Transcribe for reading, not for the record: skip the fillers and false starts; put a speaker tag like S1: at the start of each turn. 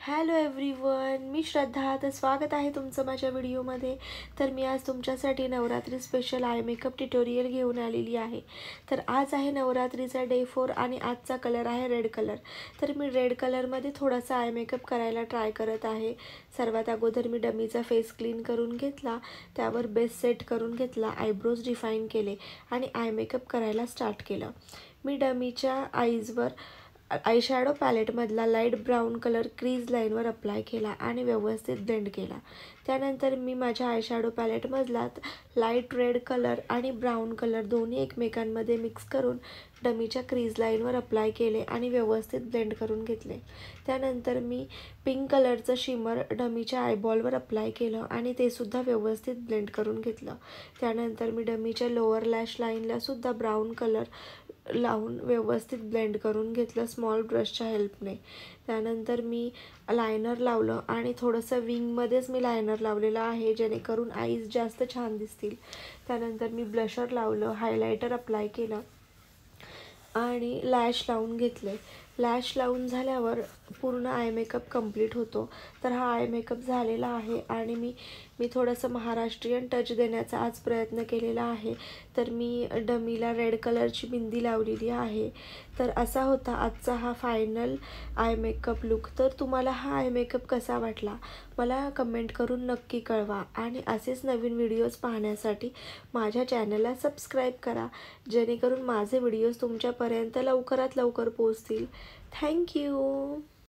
S1: Hello everyone, मी श्रद्धा. तर स्वागत आहे तुमचं माझ्या व्हिडिओमध्ये. तर मी आज तुमच्यासाठी Navratri special eye makeup tutorial घेऊन आलेली आहे. तर आज आहे नवरात्रीचा डे 4 आणि आजचा कलर आहे रेड कलर. तर मी रेड कलरमध्ये थोडासा आय मेकअप करायला ट्राय करत आहे. सर्वात अगोदर मी डमीचा फेस क्लीन करून घेतला, त्यावर बेस सेट करून घेतला, आयब्रोज डिफाईन केले आणि आय मेकअप करायला स्टार्ट केलं. मी डमीच्या आईजवर आयशॅडो पॅलेटमधला लाईट ब्राऊन कलर क्रीज लाईनवर अप्लाय केला आणि व्यवस्थित ब्लेंड केला. त्यानंतर मी माझ्या आयशॅडो पॅलेटमधला लाईट रेड कलर आणि ब्राऊन कलर दोन्ही एकमेकांमध्ये मिक्स करून डमीच्या क्रीज लाईनवर अप्लाय केले आणि व्यवस्थित ब्लेंड करून घेतले. त्यानंतर मी पिंक कलरचं शिमर डमीच्या आयबॉलवर अप्लाय केलं आणि ते सुद्धा व्यवस्थित ब्लेंड करून घेतलं. त्यानंतर मी डमीच्या लोअर लॅश लाईनलासुद्धा ब्राऊन कलर लावून व्यवस्थित ब्लेंड करून घेतलं स्मॉल ब्रशच्या हेल्पने. त्यानंतर मी लायनर लावलं आणि थोडंसं विंगमध्येच मी लायनर लावलेलं आहे, जेणेकरून आईज जास्त छान दिसतील. त्यानंतर मी ब्लशर लावलं, हायलायटर अप्लाय केलं आणि लॅश लावून घेतले. लॅश लावून झाल्यावर पूर्ण आय मेकअप कंप्लीट होतो. तर हा आय मेकअप झालेला आहे आणि मी थोडंसं महाराष्ट्रीयन टच देण्याचा आज प्रयत्न केलेला आहे. तर मी डमीला रेड कलरची बिंदी लावलेली आहे. तर असा होता आजचा हा फायनल आय मेकअप लुक. तर तुम्हाला हा आय मेकअप कसा वाटला मला कमेंट करून नक्की कळवा आणि असेच नवीन व्हिडिओज पाहण्यासाठी माझ्या चॅनलला सबस्क्राईब करा, जेणेकरून माझे व्हिडिओज तुमच्यापर्यंत लवकरात लवकर पोहोचतील. थँक्यू.